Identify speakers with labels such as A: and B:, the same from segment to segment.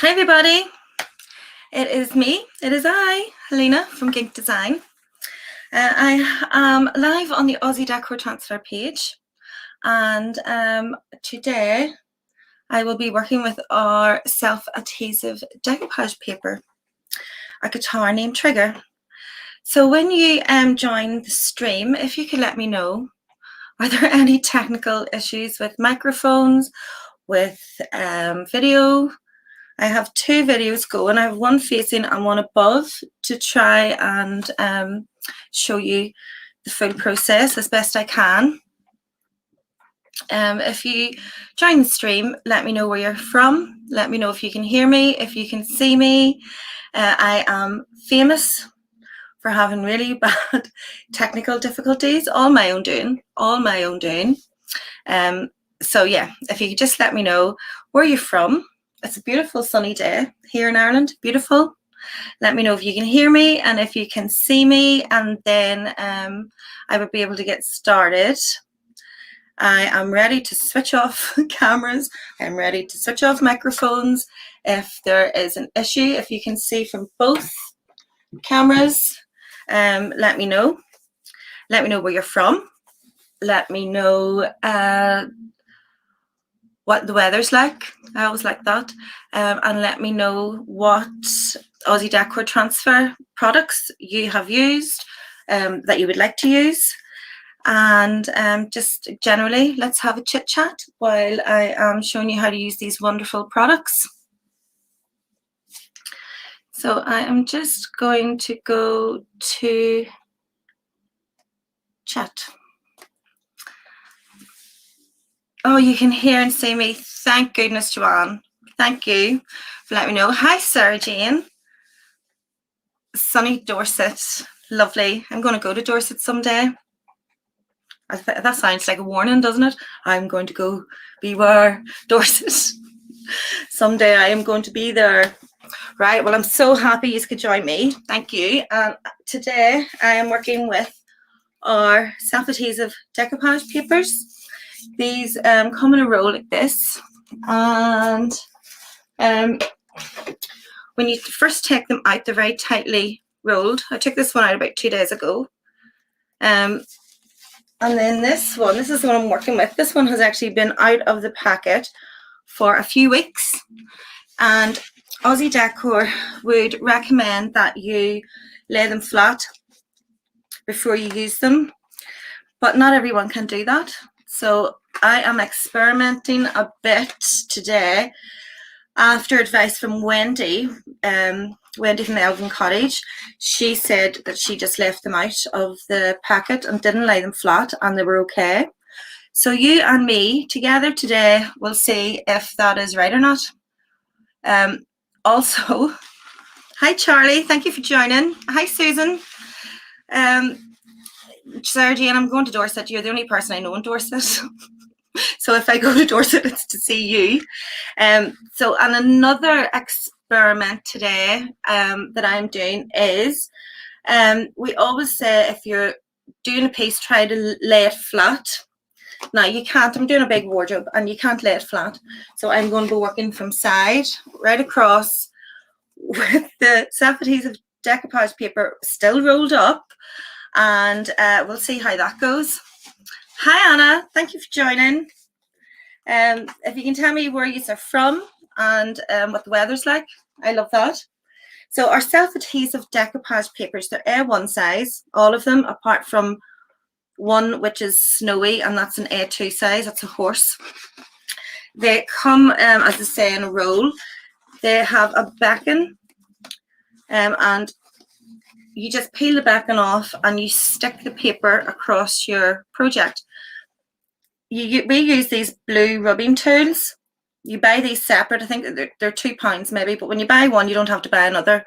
A: Hi everybody, it is me, it is I, Helena from Gink Design. I am live on the Aussie Decor Transfer page, and today I will be working with our self-adhesive decoupage paper, a guitar name trigger. So when you join the stream, if you could let me know, are there any technical issues with microphones, with video? I have two videos going. I have one facing and one above to try and show you the full process as best I can. If you join the stream, let me know where you're from. Let me know if you can hear me, if you can see me. I am famous for having really bad technical difficulties, all my own doing. So yeah, if you could just let me know where you're from. It's a beautiful sunny day here in Ireland, beautiful. Let me know if you can hear me and if you can see me, and then I would be able to get started. I am ready to switch off cameras. I'm ready to switch off microphones if there is an issue. If you can see from both cameras, let me know. Let me know where you're from. Let me know what the weather's like. I always like that. And let me know what Aussie Decor Transfer products you have used, that you would like to use. And just generally, let's have a chit chat while I am showing you how to use these wonderful products. So I am just going to go to chat. Oh, you can hear and see me. Thank goodness, Joanne. Thank you for letting me know. Hi, Sarah Jane. Sunny Dorset. Lovely. I'm going to go to Dorset someday. That sounds like a warning, doesn't it? I'm going to go beware Dorset. Someday I am going to be there. Right. Well, I'm so happy you could join me. Thank you. And today I am working with our self-adhesive decoupage papers. These come in a roll like this, and when you first take them out, they're very tightly rolled. I took this one out about 2 days ago, and then this is the one I'm working with. This one has actually been out of the packet for a few weeks, and Aussie Decor would recommend that you lay them flat before you use them, but not everyone can do that. So I am experimenting a bit today after advice from Wendy, Wendy from the Elven Cottage. She said that she just left them out of the packet and didn't lay them flat, and they were okay. So you and me together today will see if that is right or not. Also, hi Charlie, thank you for joining. Hi Susan. Sarah Jane, I'm going to Dorset. You're the only person I know in Dorset. So if I go to Dorset, it's to see you. So, and another experiment today that I'm doing is, we always say if you're doing a piece, try to lay it flat. Now you can't. I'm doing a big wardrobe and you can't lay it flat. So I'm going to be working from side right across with the self-adhesive decoupage paper still rolled up, and we'll see how that goes. Hi Anna, thank you for joining. If you can tell me where you are from and what the weather's like, I love that. So our self-adhesive decoupage papers, they're A1 size, all of them, apart from one which is snowy, and that's an A2 size, that's a horse. They come, as I say, in a roll. They have a backing, and you just peel the backing off and you stick the paper across your project. We use these blue rubbing tools. You buy these separate. I think they're £2 maybe, but when you buy one, you don't have to buy another.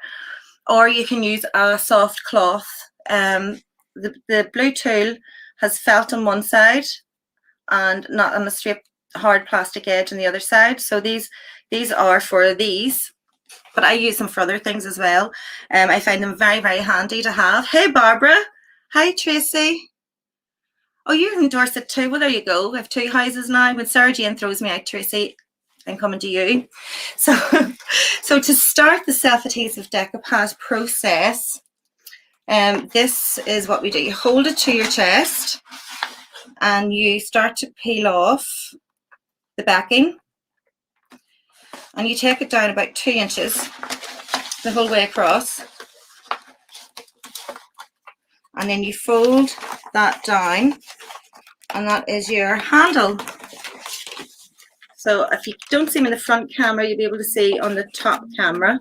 A: Or you can use a soft cloth. The blue tool has felt on one side and not on a straight hard plastic edge on the other side. So these are for these, but I use them for other things as well. I find them very, very handy to have. Hey Barbara. Hi Tracy. Oh, you're in Dorset too. Well, there you go. I have two houses now. When Sarah Jane throws me out, Tracy, I'm coming to you. So, so to start the self-adhesive decoupage process, this is what we do. You hold it to your chest and you start to peel off the backing, and you take it down about 2 inches the whole way across, and then you fold that down, and that is your handle. So if you don't see me in the front camera, you'll be able to see on the top camera.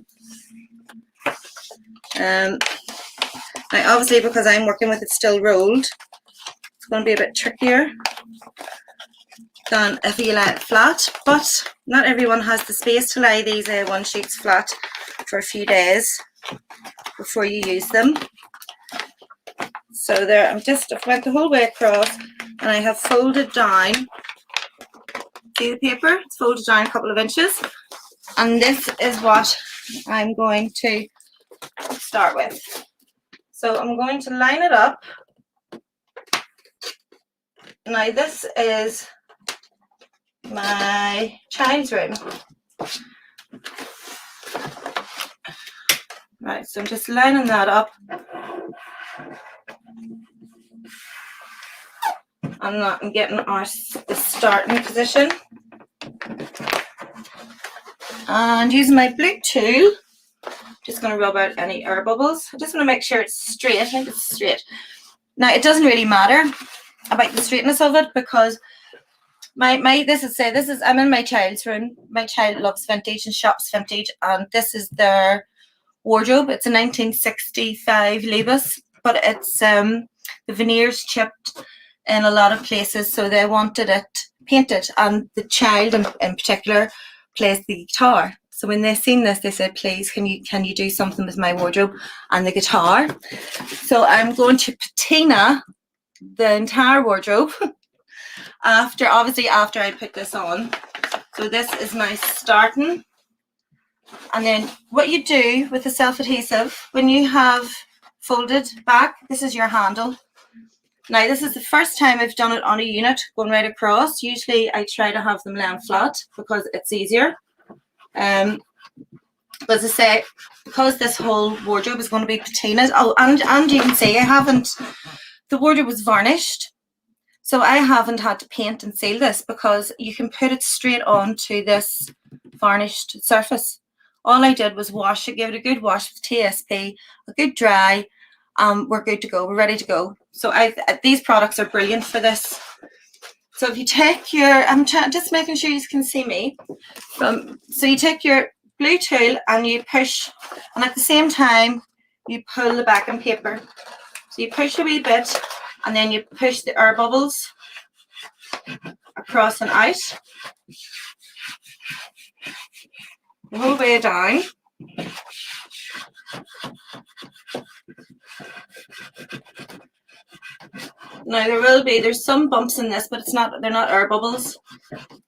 A: Now obviously, because I'm working with it still rolled, it's going to be a bit trickier than if you lay it flat, but not everyone has the space to lay these A1 sheets flat for a few days before you use them. So there, I've went the whole way across, and I have folded down. See the paper? It's folded down a couple of inches, and this is what I'm going to start with. So I'm going to line it up. Now this is my child's room. Right, so I'm just lining that up. I'm getting the starting position. And using my blue tool, just going to rub out any air bubbles. I just want to make sure it's straight. I think it's straight. Now it doesn't really matter about the straightness of it, because I'm in my child's room. My child loves vintage and shops vintage, and this is their wardrobe. It's a 1965 Levis, but it's the veneer's chipped in a lot of places, so they wanted it painted, and the child in particular plays the guitar. So when they seen this, they said, please, can you do something with my wardrobe and the guitar? So I'm going to patina the entire wardrobe after I put this on. So this is my starting. And then what you do with the self-adhesive, when you have folded back, this is your handle. Now this is the first time I've done it on a unit going right across. Usually I try to have them laying flat because it's easier. But as I say, because this whole wardrobe is going to be patinaed, and you can see the wardrobe was varnished, so I haven't had to paint and seal this, because you can put it straight onto this varnished surface. All I did was wash it, give it a good wash with TSP, a good dry, we're good to go, we're ready to go. So these products are brilliant for this. So if you take just making sure you can see me. So you take your blue tool and you push, and at the same time you pull the backing paper. So you push a wee bit, and then you push the air bubbles across and out the whole way down. Now there's some bumps in this, but they're not air bubbles.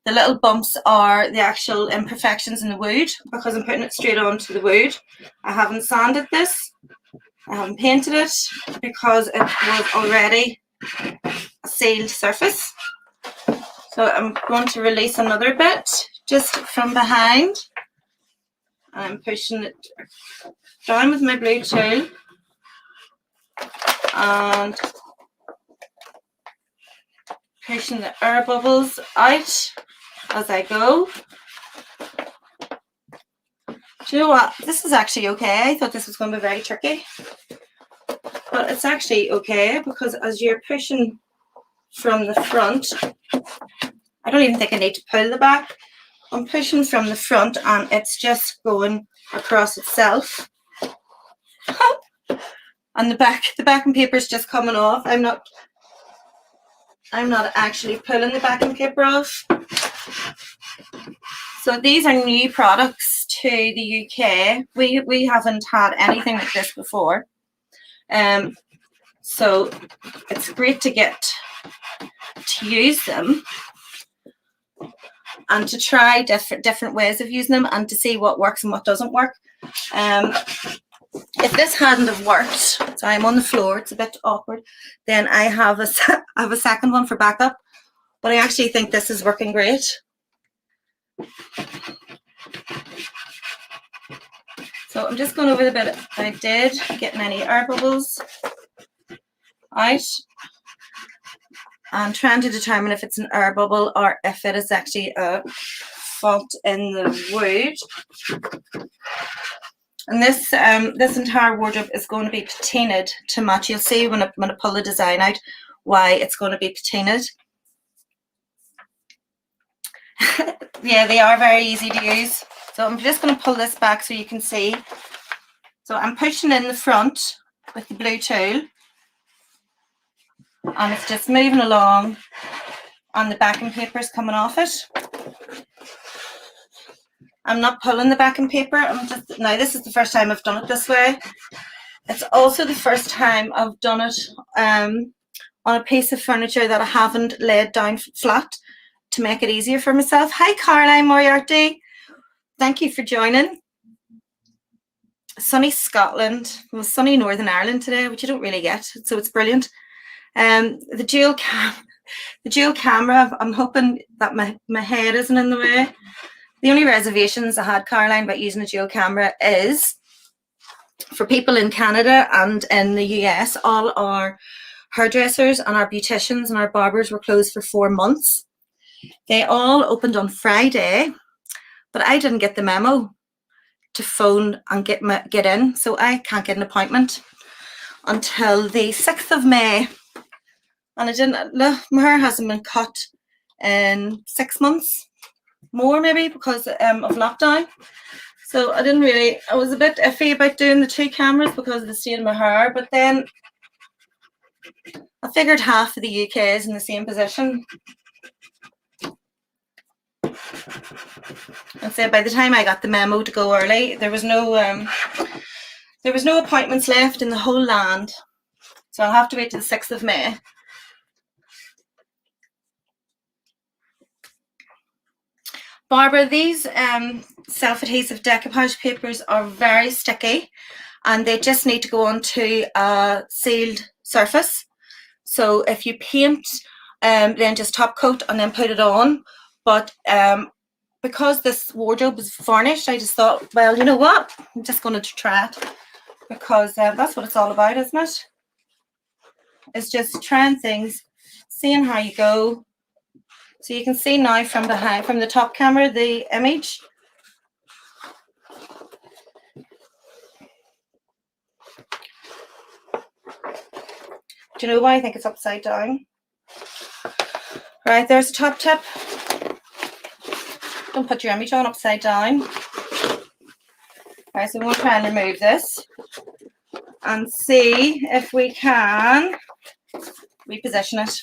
A: The little bumps are the actual imperfections in the wood, because I'm putting it straight onto the wood. I haven't sanded this. I haven't painted it, because it was already a sealed surface. So I'm going to release another bit just from behind. I'm pushing it down with my blue tool and pushing the air bubbles out as I go. Do you know what? This is actually okay. I thought this was going to be very tricky, but it's actually okay, because as you're pushing from the front, I don't even think I need to pull the back. I'm pushing from the front and it's just going across itself. And the backing paper is just coming off. I'm not actually pulling the backing paper off. So these are new products to the UK. We haven't had anything like this before. So it's great to get to use them and to try different ways of using them and to see what works and what doesn't work. If this hadn't have worked, so I'm on the floor, it's a bit awkward, then I have a second one for backup, but I actually think this is working great. So I'm just going over the bit I did, getting any air bubbles out and trying to determine if it's an air bubble or if it is actually a fault in the wood. And this this entire wardrobe is going to be patinaed to match. You'll see when I pull the design out why it's going to be patinaed. Yeah, they are very easy to use. So I'm just going to pull this back so you can see. So I'm pushing in the front with the blue tool, and it's just moving along, and the backing paper is coming off it. I'm not pulling the backing paper. Now this is the first time I've done it this way. It's also the first time I've done it on a piece of furniture that I haven't laid down flat to make it easier for myself. Hi Caroline Moriarty, thank you for joining. Sunny Scotland, well, sunny Northern Ireland today, which you don't really get, so it's brilliant. The dual camera, I'm hoping that my head isn't in the way. The only reservations I had, Caroline, about using a dual camera is for people in Canada and in the US, all our hairdressers and our beauticians and our barbers were closed for 4 months. They all opened on Friday, but I didn't get the memo to phone and get in, so I can't get an appointment until the 6th of May. And I didn't, my hair hasn't been cut in 6 months, more maybe, because of lockdown. So I was a bit iffy about doing the 2 cameras because of the state of my hair, but then I figured half of the UK is in the same position. And so by the time I got the memo to go early, there was no appointments left in the whole land. So I'll have to wait till the 6th of May. Barbara, these self-adhesive decoupage papers are very sticky and they just need to go onto a sealed surface. So if you paint, then just top coat and then put it on. But because this wardrobe is varnished, I just thought, well, you know what? I'm just going to try it because that's what it's all about, isn't it? It's just trying things, seeing how you go. So you can see now from behind, from the top camera, the image. Do you know why I think it's upside down? Right, there's the top tip. Don't put your image on upside down. Right, so we'll try and remove this and see if we can reposition it.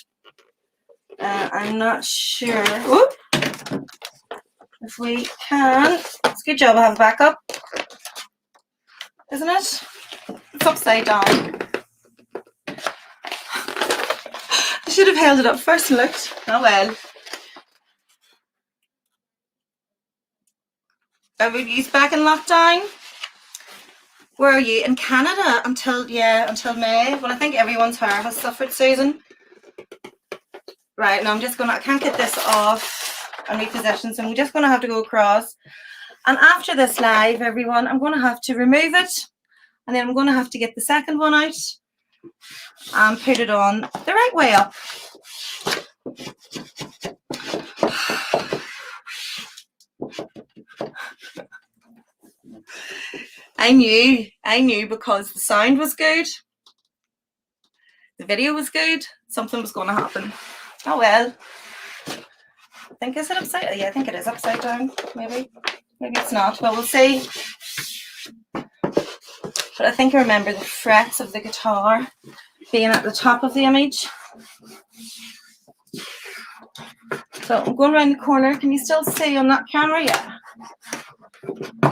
A: I'm not sure if we can. It's a good job I have a backup, isn't it? It's upside down. I should have held it up first and looked. Oh well. Are we back in lockdown? Where are you? In Canada until May. Well, I think everyone's hair has suffered, Susan. Right, now I can't get this off and reposition, so I'm just going to have to go across. And after this live, everyone, I'm going to have to remove it. And then I'm going to have to get the second one out and put it on the right way up. I knew because the sound was good, the video was good, something was going to happen. Oh well. I think, is it upside down? Yeah, I think it is upside down. Maybe it's not. Well, we'll see. But I think I remember the frets of the guitar being at the top of the image. So I'm going around the corner. Can you still see on that camera? Yeah.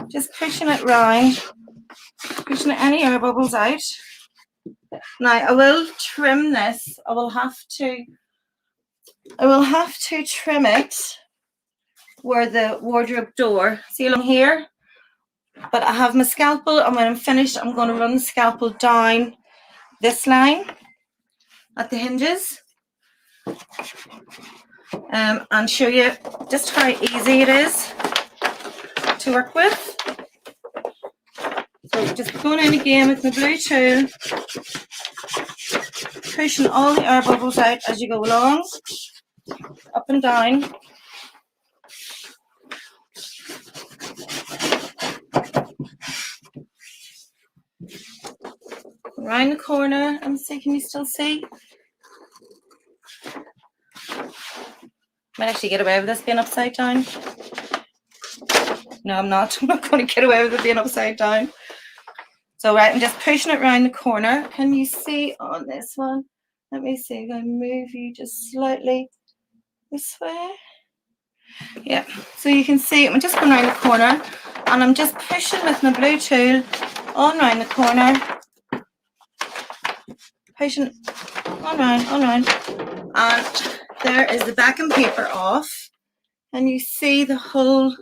A: Just pushing it round, pushing any air bubbles out. Now I will trim this. I will have to trim it where the wardrobe door, see along here, but I have my scalpel, and when I'm finished I'm going to run the scalpel down this line at the hinges. and show you just how easy it is to work with. So just going in again with my blue tool, pushing all the air bubbles out as you go along, up and down. Around the corner and see, can you still see? Might actually get away with this being upside down. No, I'm not. I'm not going to get away with it being upside down. So right, I'm just pushing it around the corner. Can you see on this one? Let me see if I move you just slightly this way. Yeah, so you can see I'm just going around the corner and I'm just pushing with my blue tool on around the corner. Pushing on around. And there is the backing paper off. And you see the whole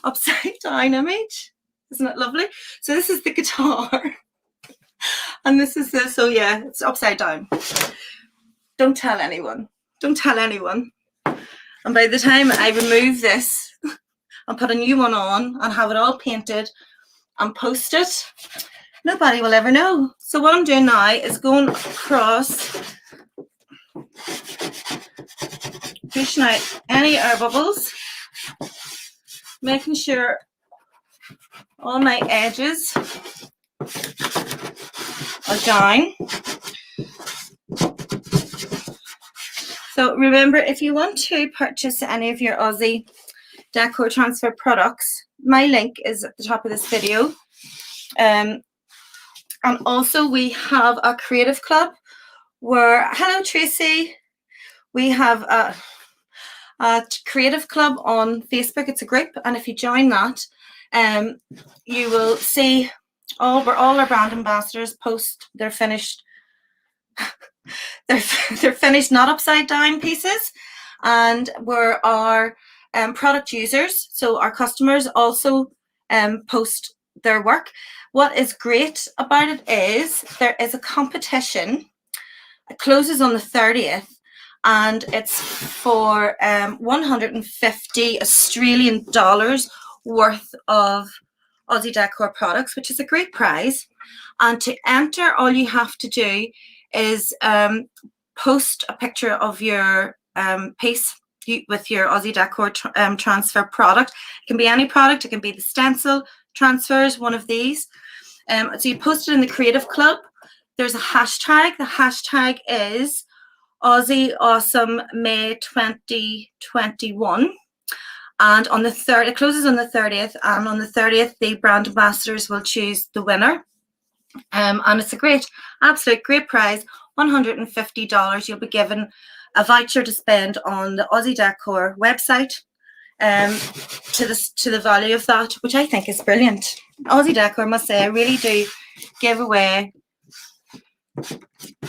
A: upside down image. Isn't it lovely? So this is the guitar. And this is the, so yeah, it's upside down. Don't tell anyone. Don't tell anyone. And by the time I remove this and put a new one on and have it all painted and post it, nobody will ever know. So what I'm doing now is going across, pushing out any air bubbles, making sure all my edges are down. So remember, if you want to purchase any of your Aussie Decor Transfer products, my link is at the top of this video. And also we have a creative club where, hello Tracy, we have a creative club on Facebook. It's a group, and if you join that, you will see all our brand ambassadors post their finished they're finished not upside down pieces, and where our product users, so our customers, also post their work. What is great about it is there is a competition. It closes on the 30th, and it's for 150 Australian dollars worth of Aussie Decor products, which is a great prize. And to enter, all you have to do is post a picture of your piece with your Aussie Decor transfer product. It can be any product. It can be the stencil transfers, one of these. So you post it in the Creative Club. There's a hashtag. The hashtag is Aussie Awesome May 2021. And on the 3rd, it closes on the 30th. And on the 30th, the brand ambassadors will choose the winner. And it's a great, absolute great prize, $150. You'll be given a voucher to spend on the Aussie Decor website to the value of that, which I think is brilliant. Aussie Decor, I must say, I really do give away.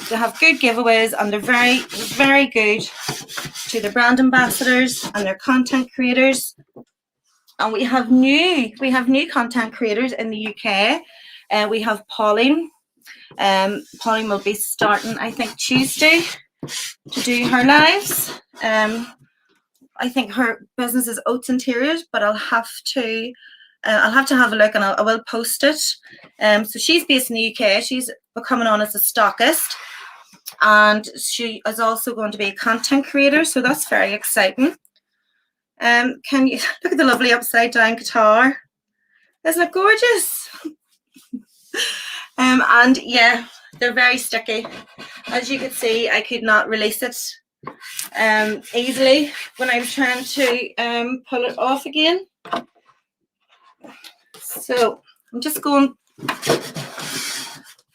A: They have good giveaways, and they're very, very good to the brand ambassadors and their content creators. And we have new content creators in the UK. We have Pauline. Pauline will be starting, I think, Tuesday to do her lives. I think her business is Oats Interiors, but I'll have to have a look, and I will post it. So she's based in the UK. She's coming on as a stockist, and she is also going to be a content creator. So that's very exciting. Can you look at the lovely upside down guitar? Isn't it gorgeous? And yeah, they're very sticky. As you could see, I could not release it easily when I was trying to pull it off again. So I'm just going,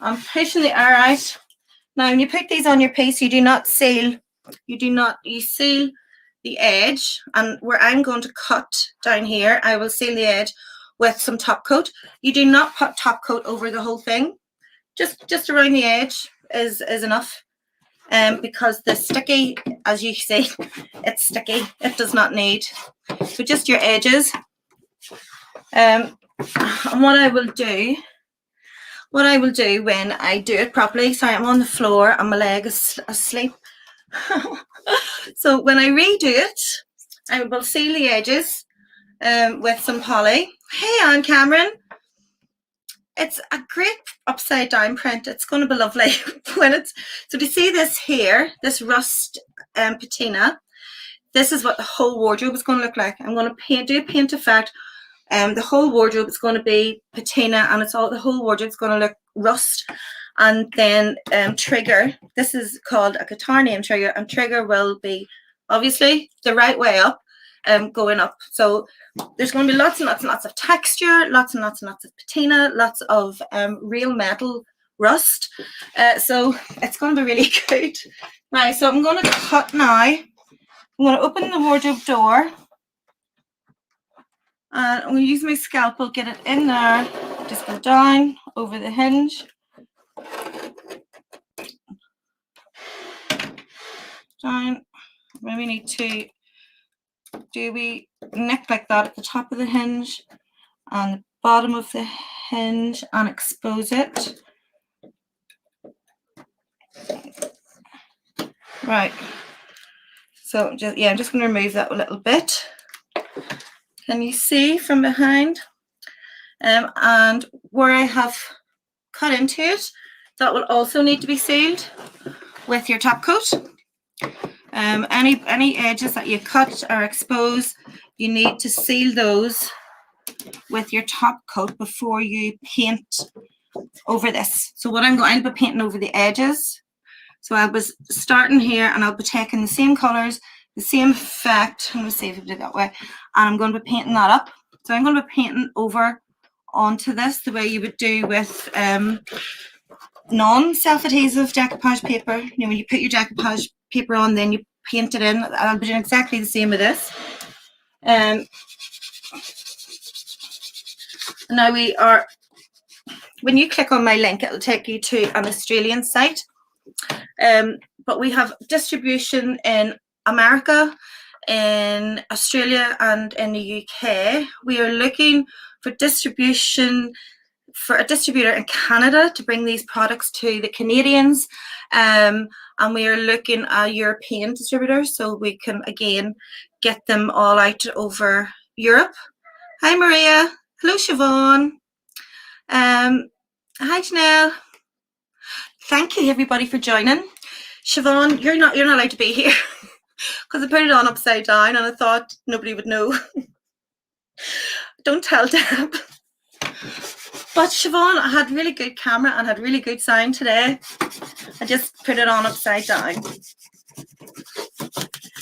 A: I'm pushing the air out. Now when you put these on your piece, you do not seal, you seal the edge, and where I'm going to cut down here, I will seal the edge with some top coat. You do not put top coat over the whole thing. Just around the edge is enough. Because the sticky, as you see, it's sticky. It does not need. So just your edges. And what I will do when I do it properly, sorry, I'm on the floor and my leg is asleep. So when I redo it, I will seal the edges with some poly. Hey, Anne Cameron. It's a great upside down print. It's going to be lovely when it's, so to see this here, this rust patina, this is what the whole wardrobe is going to look like. I'm going to do a paint effect. The whole wardrobe is going to be patina, and it's all, the whole wardrobe is going to look rust. And then trigger, this is called a guitar name trigger, and trigger will be obviously the right way up, going up. So there's going to be lots and lots and lots of texture, lots and lots and lots of patina, lots of real metal rust. So it's going to be really good. Right, so I'm going to cut now. I'm going to open the wardrobe door. And I'm going to use my scalpel, get it in there, just go down over the hinge. Down. Maybe need to do a wee nick like that at the top of the hinge and the bottom of the hinge and expose it. Right. So just, yeah, I'm just going to remove that a little bit. Can you see from behind? And where I have cut into it, that will also need to be sealed with your top coat. Any edges that you cut or expose, you need to seal those with your top coat before you paint over this. So what I'm going to be painting over the edges. So I was starting here, and I'll be taking the same colors, the same effect. Let me see if I did it that way. And I'm going to be painting that up. So I'm going to be painting over onto this the way you would do with non-self-adhesive decoupage paper. You know, when you put your decoupage paper on, then you paint it in. I'll be doing exactly the same with this. Now we are, when you click on my link, it'll take you to an Australian site. But we have distribution in America, in Australia, and in the UK. We are looking for distribution for a distributor in Canada to bring these products to the Canadians, and we are looking at a European distributor so we can again get them all out over Europe. Hi Maria, hello Siobhan, hi Janelle. Thank you everybody for joining. Siobhan, you're not allowed to be here because I put it on upside down and I thought nobody would know. Don't tell Deb. But Siobhan had really good camera and had really good sound today. I just put it on upside down.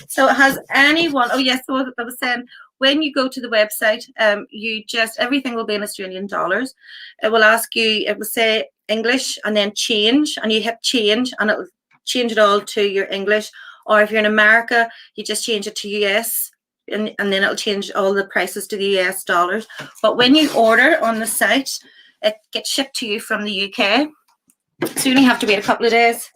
A: So has anyone, oh yes, so I was saying, when you go to the website, you just, everything will be in Australian dollars. It will ask you, it will say English and then change, and you hit change and it will change it all to your English. Or if you're in America, you just change it to US. And then it'll change all the prices to the US dollars. But when you order on the site, it gets shipped to you from the UK. So you only have to wait a couple of days.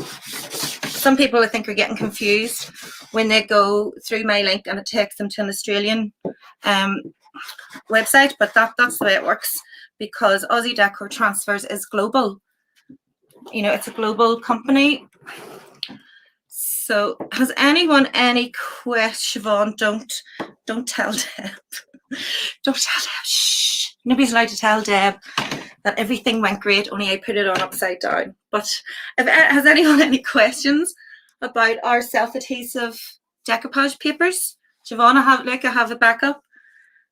A: Some people I think are getting confused when they go through my link and it takes them to an Australian website, but that's the way it works because Aussie Decor Transfers is global. You know, it's a global company. So has anyone any question? Siobhan, don't tell Deb. Don't tell Deb. Shh. Nobody's allowed to tell Deb that everything went great, only I put it on upside down. But has anyone any questions about our self-adhesive decoupage papers? Siobhan, I have a backup.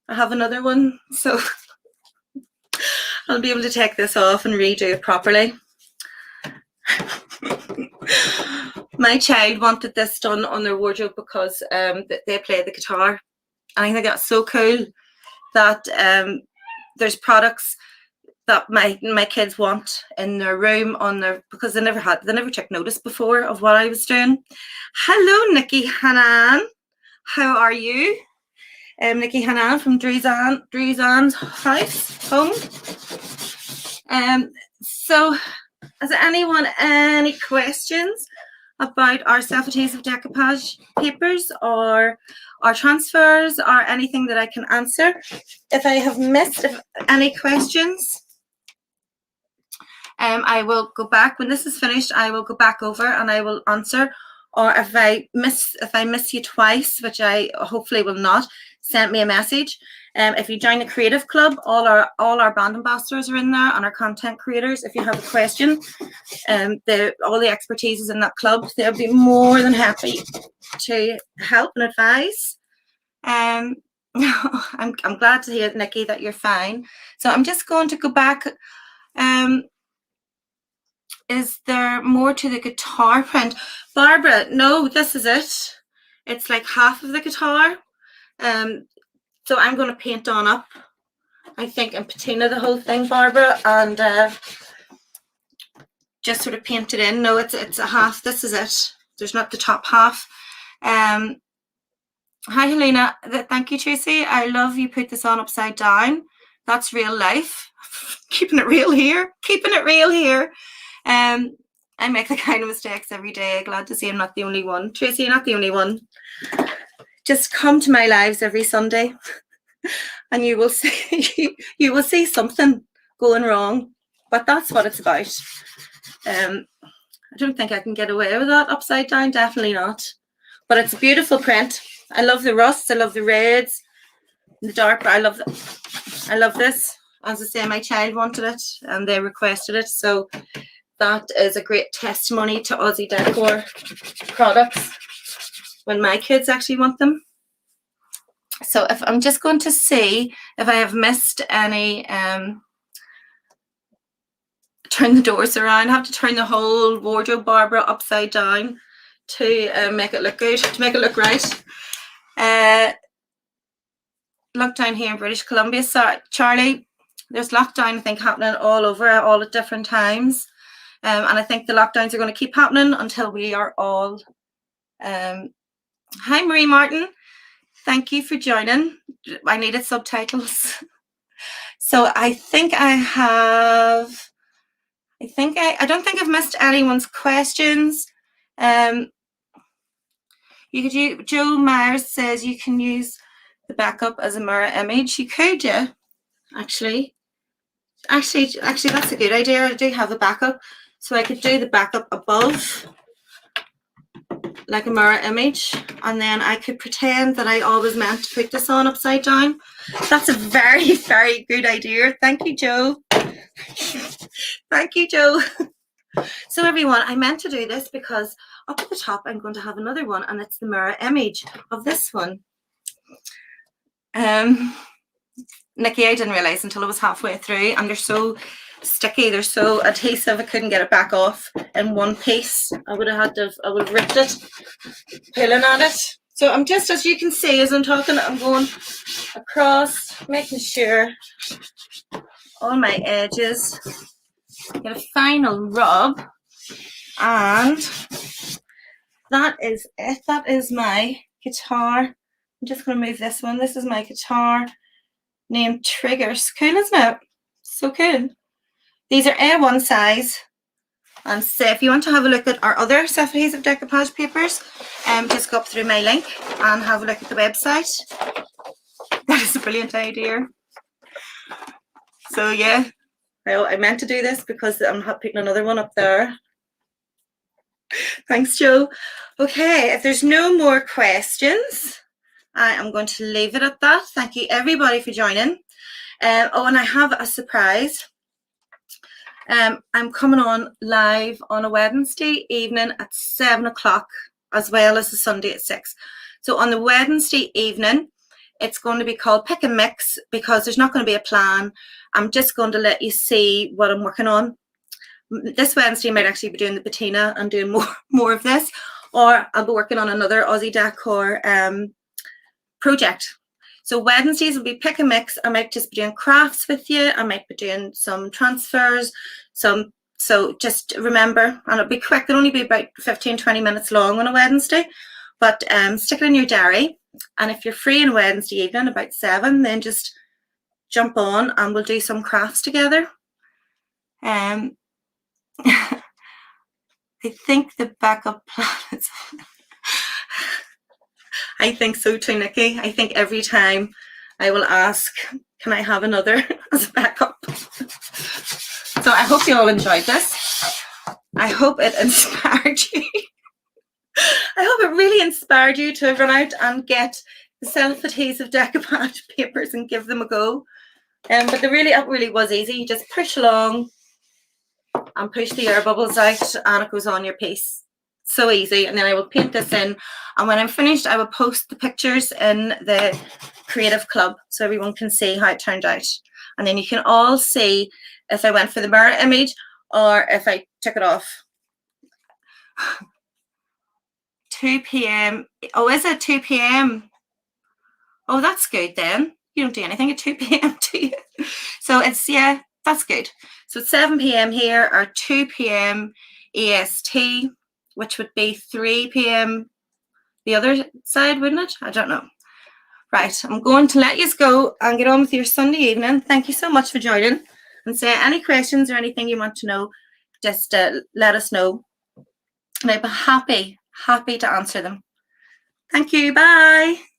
A: I have another one, so I'll be able to take this off and redo it properly. My child wanted this done on their wardrobe because they play the guitar. And I think that's so cool that there's products that my kids want in their room on their, because they never took notice before of what I was doing. Hello, Nikki Hanan. How are you? Nikki Hanan from Druzan's home. So has anyone any questions about our self-adhesive decoupage papers or our transfers or anything that I can answer? If I have missed any questions, I will go back. When this is finished, I will go back over and I will answer or if I miss you twice, which I hopefully will not, send me a message. If you join the Creative Club, all our brand ambassadors are in there and our content creators. If you have a question, all the expertise is in that club. They'll be more than happy to help and advise. I'm glad to hear, Nikki, that you're fine. So I'm just going to go back. Is there more to the guitar print? Barbara, no, this is it. It's like half of the guitar. So I'm going to paint on up, I think, and patina the whole thing, Barbara, and just sort of paint it in. No, it's a half. This is it. There's not the top half. Hi, Helena. Thank you, Tracy. I love you put this on upside down. That's real life. Keeping it real here. Keeping it real here. I make the kind of mistakes every day. Glad to see I'm not the only one. Tracy, you're not the only one. Just come to my lives every Sunday and you will see something going wrong. But that's what it's about. I don't think I can get away with that upside down. Definitely not. But it's a beautiful print. I love the rusts. I love the reds, the dark. But I love this. As I say, my child wanted it and they requested it. So that is a great testimony to Aussie Decor products when my kids actually want them. So if I'm just going to see if I have missed any, turn the doors around. I have to turn the whole wardrobe, Barbara, upside down to make it look good, to make it look right. Lockdown here in British Columbia. So, Charlie, there's lockdown, I think, happening all over, all at different times. And I think the lockdowns are going to keep happening until we are all... Hi, Marie Martin. Thank you for joining. I needed subtitles. So I think I have... I don't think I've missed anyone's questions. Joe Myers says you can use the backup as a mirror image. You could, yeah. Actually, that's a good idea. I do have a backup. So I could do the backup above, like a mirror image, and then I could pretend that I always meant to put this on upside down. That's a very, very good idea. Thank you, Joe. Thank you, Joe. So everyone, I meant to do this because up at the top I'm going to have another one, and it's the mirror image of this one. Nikki, I didn't realize until it was halfway through, and they're so sticky, they're so adhesive, I couldn't get it back off in one piece. I would have ripped it, pulling at it. So I'm just, as you can see, as I'm talking, I'm going across, making sure all my edges get a final rub, and that is it. That is my guitar. I'm just going to move this one. This is my guitar named Triggers. Cool, isn't it? So cool. These are A1 size. And so if you want to have a look at our other self-adhesive decoupage papers, just go up through my link and have a look at the website. That is a brilliant idea. So yeah, I meant to do this because I'm putting another one up there. Thanks, Joe. Okay, if there's no more questions, I am going to leave it at that. Thank you everybody for joining. Oh, and I have a surprise. I'm coming on live on a Wednesday evening at 7 o'clock, as well as a Sunday at 6. So on the Wednesday evening, it's going to be called Pick and Mix, because there's not going to be a plan. I'm just going to let you see what I'm working on. This Wednesday I might actually be doing the patina and doing more of this, or I'll be working on another Aussie Decor project. So Wednesdays will be Pick and Mix. I might just be doing crafts with you. I might be doing some transfers. So just remember, and it'll be quick. It'll only be about 15-20 minutes long on a Wednesday. But stick it in your diary. And if you're free on Wednesday evening about 7, then just jump on and we'll do some crafts together. I think the backup plan is... I think so too, Nikki. I think every time I will ask, can I have another as a backup? So I hope you all enjoyed this. I hope it inspired you. I hope it really inspired you to run out and get the self-adhesive decoupage papers and give them a go. But it really was easy. You just push along and push the air bubbles out and it goes on your piece. So easy. And then I will paint this in, and when I'm finished I will post the pictures in the Creative Club so everyone can see how it turned out, and then you can all see if I went for the mirror image or if I took it off. 2 p.m. Oh, is it 2 p.m? Oh, that's good then. You don't do anything at 2 p.m, do you? So it's, yeah, that's good. So it's 7 p.m. here, or 2 p.m. EST, which would be 3 p.m. the other side, wouldn't it? I don't know. Right, I'm going to let you go and get on with your Sunday evening. Thank you so much for joining. And say any questions or anything you want to know, just let us know. And I'd be happy to answer them. Thank you. Bye.